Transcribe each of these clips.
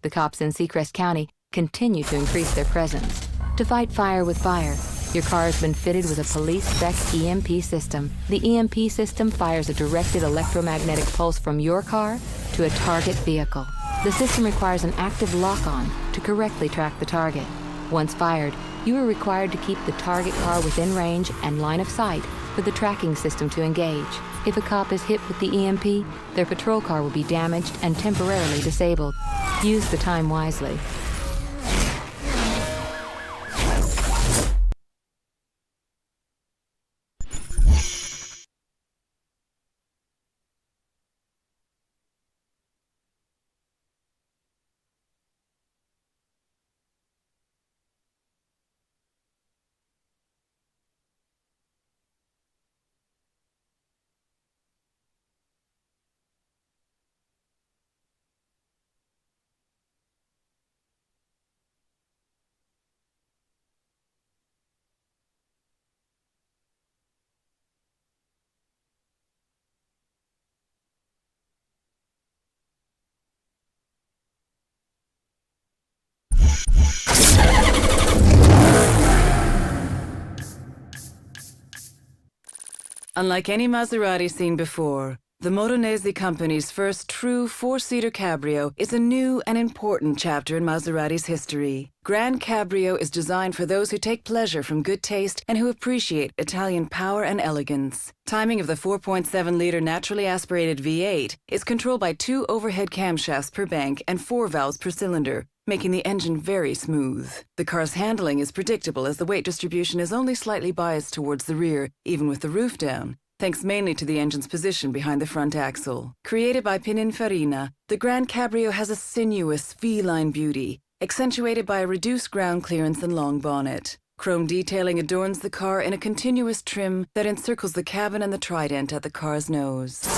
the cops in Seacrest County continue to increase their presence. To fight fire with fire, your car has been fitted with a police-spec EMP system. The EMP system fires a directed electromagnetic pulse from your car to a target vehicle. The system requires an active lock-on to correctly track the target. Once fired, you are required to keep the target car within range and line of sight for the tracking system to engage. If a cop is hit with the EMP, their patrol car will be damaged and temporarily disabled. Use the time wisely. Unlike any Maserati seen before, the Motonese company's first true four-seater cabrio is a new and important chapter in Maserati's history. Grand Cabrio is designed for those who take pleasure from good taste and who appreciate Italian power and elegance. Timing of the 4.7-liter naturally aspirated V8 is controlled by 2 overhead camshafts per bank and 4 valves per cylinder, making the engine very smooth. The car's handling is predictable as the weight distribution is only slightly biased towards the rear, even with the roof down, thanks mainly to the engine's position behind the front axle. Created by Pininfarina, the Grand Cabrio has a sinuous, feline beauty, accentuated by a reduced ground clearance and long bonnet. Chrome detailing adorns the car in a continuous trim that encircles the cabin and the trident at the car's nose.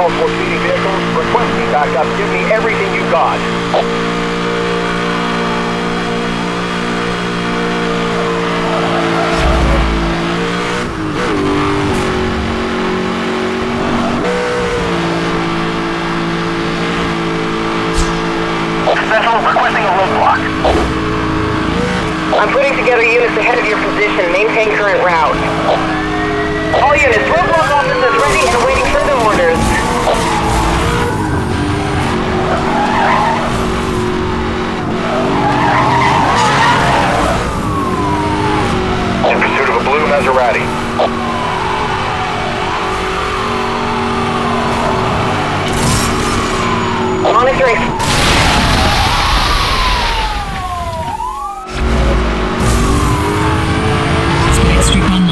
Multiple speeding vehicles, requesting backup. Give me everything you got. Central, requesting a roadblock. I'm putting together units ahead of your position. Maintain current route. All units, roadblock officers ready and awaiting further orders. In pursuit of a blue Maserati. Monitoring. Street online.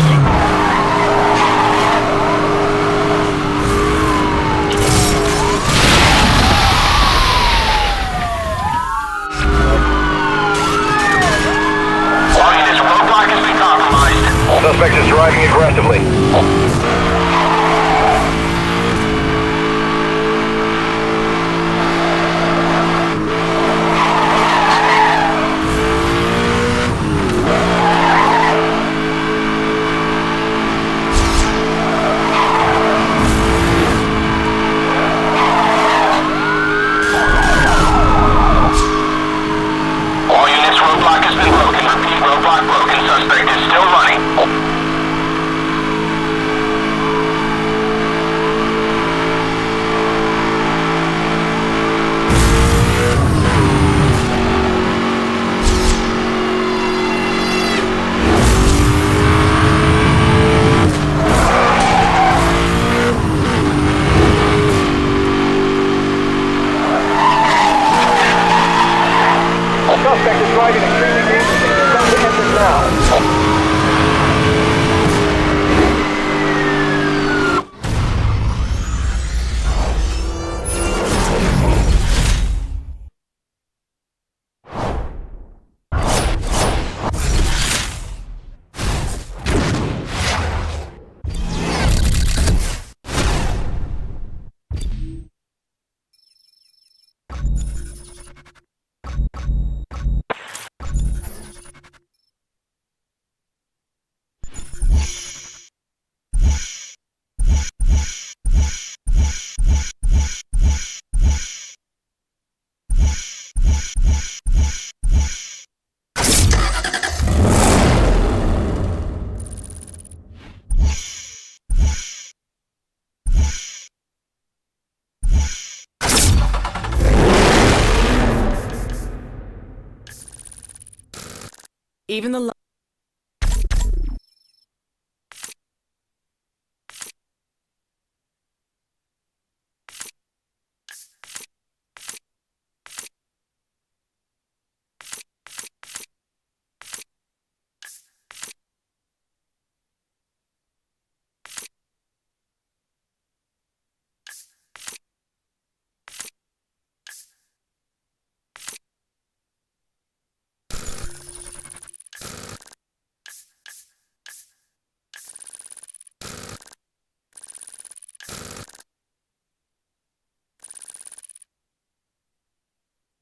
Even the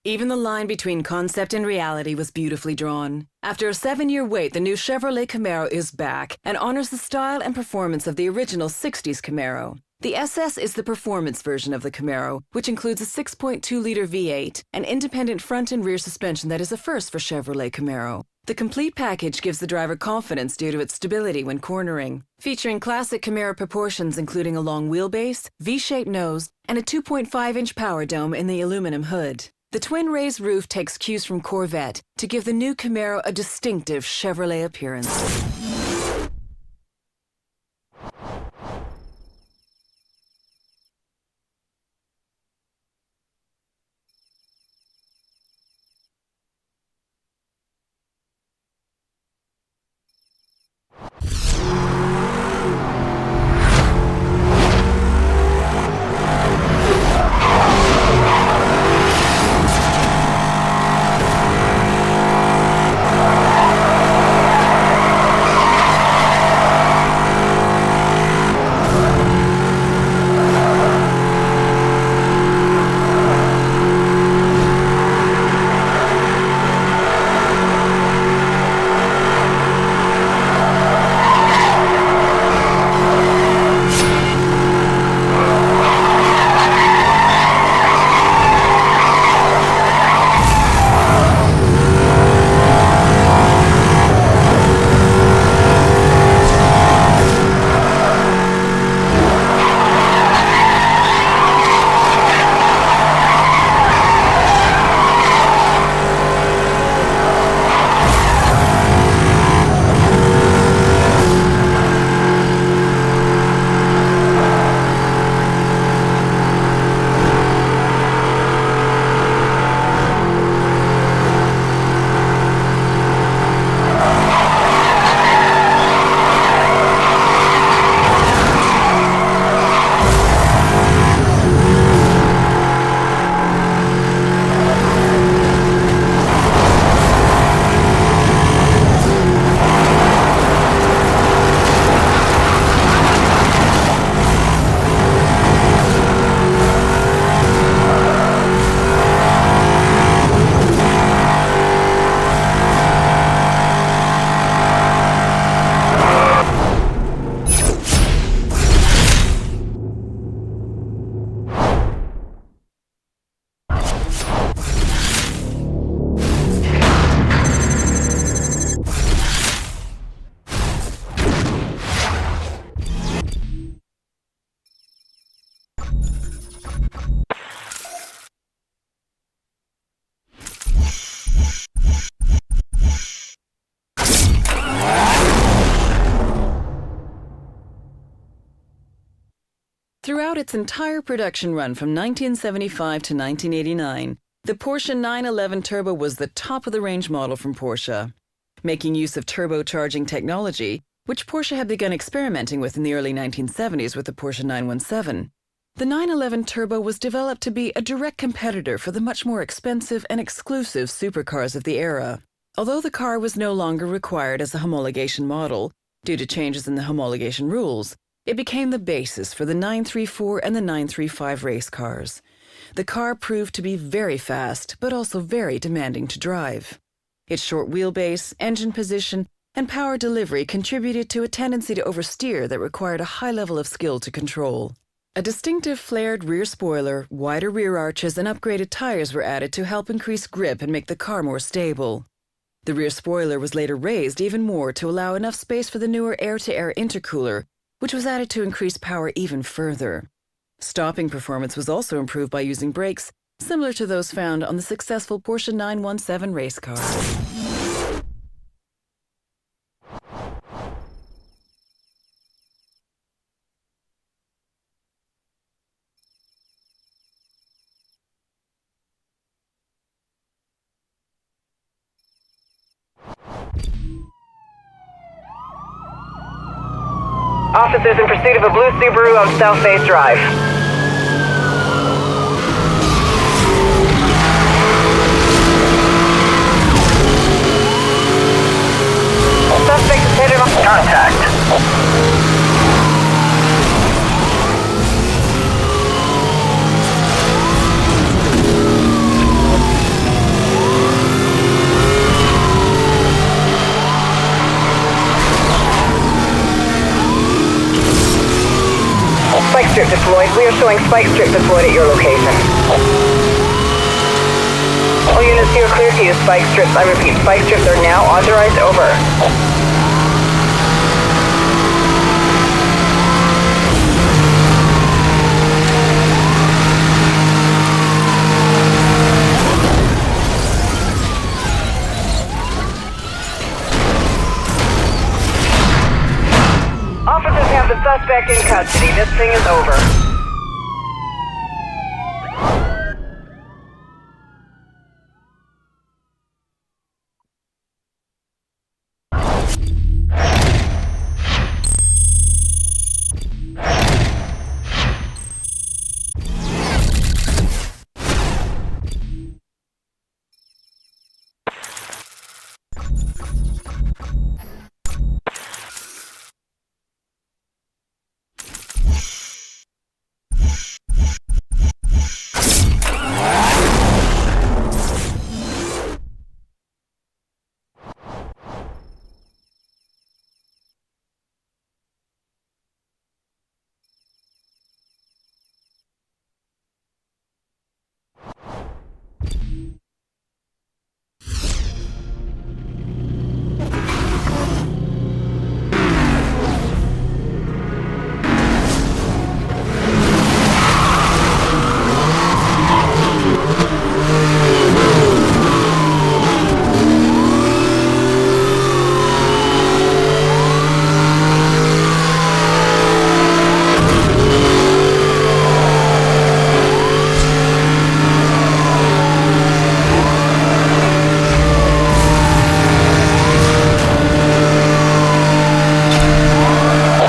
Even the line between concept and reality was beautifully drawn. After a 7-year wait, the new Chevrolet Camaro is back and honors the style and performance of the original 60s Camaro. The SS is the performance version of the Camaro, which includes a 6.2-liter V8, an independent front and rear suspension that is a first for Chevrolet Camaro. The complete package gives the driver confidence due to its stability when cornering, featuring classic Camaro proportions including a long wheelbase, V-shaped nose, and a 2.5-inch power dome in the aluminum hood. The twin raised roof takes cues from Corvette to give the new Camaro a distinctive Chevrolet appearance. Throughout its entire production run from 1975 to 1989, the Porsche 911 Turbo was the top-of-the-range model from Porsche. Making use of turbocharging technology, which Porsche had begun experimenting with in the early 1970s with the Porsche 917, the 911 Turbo was developed to be a direct competitor for the much more expensive and exclusive supercars of the era. Although the car was no longer required as a homologation model, due to changes in the homologation rules, it became the basis for the 934 and the 935 race cars. The car proved to be very fast, but also very demanding to drive. Its short wheelbase, engine position, and power delivery contributed to a tendency to oversteer that required a high level of skill to control. A distinctive flared rear spoiler, wider rear arches, and upgraded tires were added to help increase grip and make the car more stable. The rear spoiler was later raised even more to allow enough space for the newer air-to-air intercooler, which was added to increase power even further. Stopping performance was also improved by using brakes similar to those found on the successful Porsche 917 race car. Officers in pursuit of a blue Subaru on South Base Drive. Suspect is headed on contact. Spike strip deployed. We are showing spike strip deployed at your location. All units here are clear to use spike strips. I repeat, spike strips are now authorized. Over. Officers have the suspect in custody. This thing is over.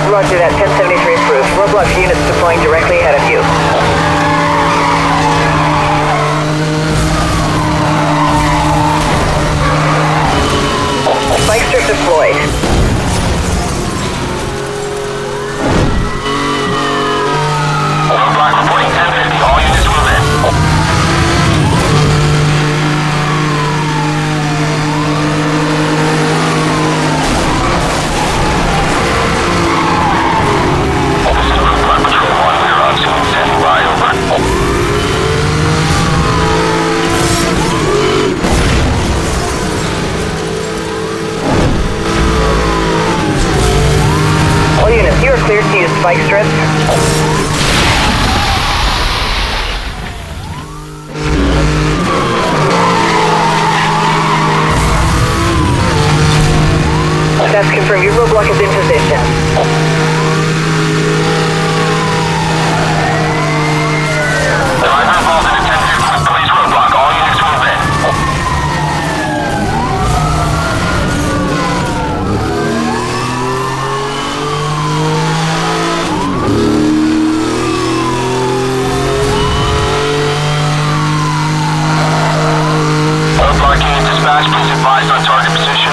Roger that, 1073 approved. Roadblock units deploying directly ahead of you. Spike strip deployed. Roadblock reporting 1050. All units move in. All units, you are cleared to use spike strips. That's confirmed. Your roadblock is in position. Driver involved in a 1050 police roadblock. All units move in. Roadblock unit dispatch, please advise on target position.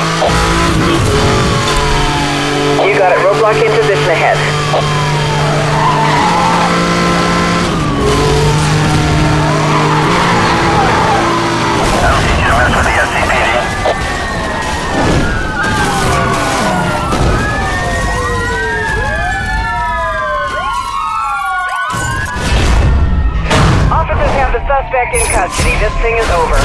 You got it. Roadblock in position ahead. I don't need you to mess with the SCPD. Officers have the suspect in custody. This thing is over.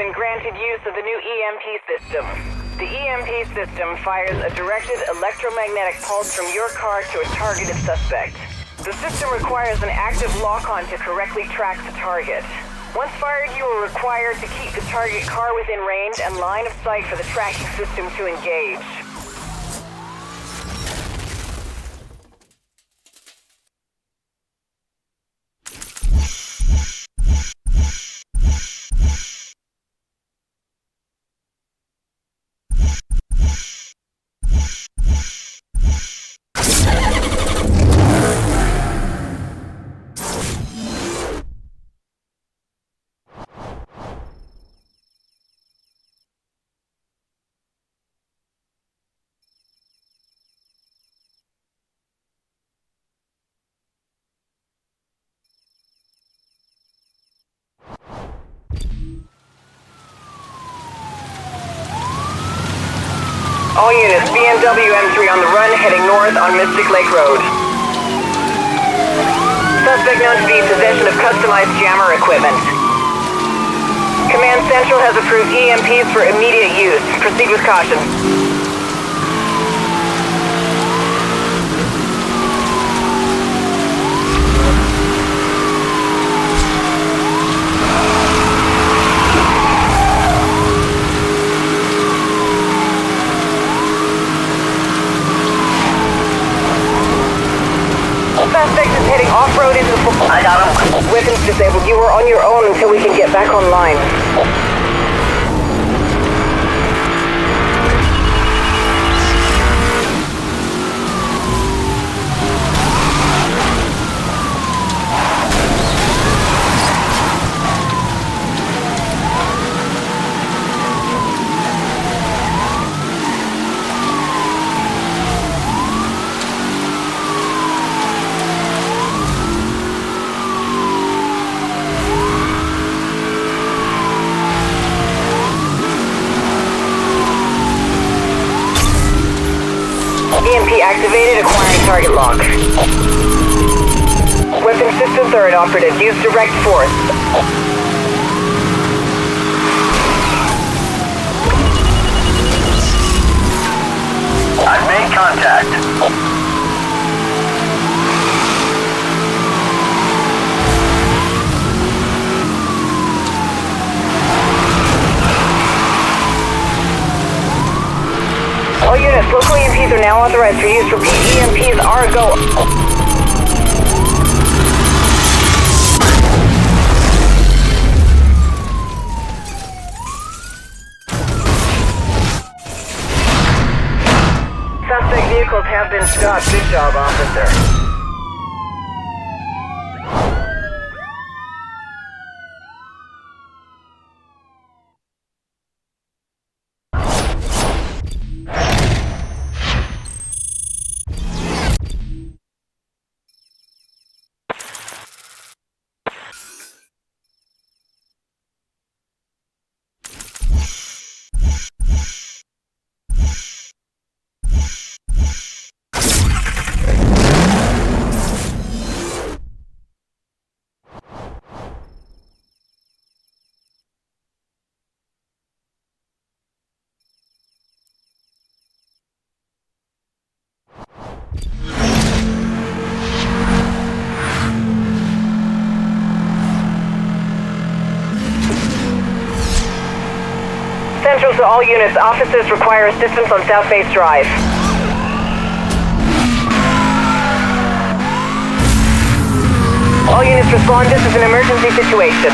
been granted use of the new EMP system. The EMP system fires a directed electromagnetic pulse from your car to a targeted suspect. The system requires an active lock-on to correctly track the target. Once fired, you are required to keep the target car within range and line of sight for the tracking system to engage. All units, BMW M3 on the run, heading north on Mystic Lake Road. Suspect known to be in possession of customized jammer equipment. Command Central has approved EMPs for immediate use. Proceed with caution. Suspect is heading off-road into the... I got him. Weapons disabled. You are on your own until we can get back online. EMP activated, acquiring target lock. Weapon system third operative, use direct force. I've made contact. All units, local EMPs are now authorized for use. Repeat, EMPs are a go. Suspect vehicles have been stopped. Good job, officer. Central to all units, officers require assistance on South Base Drive. All units respond, this is an emergency situation.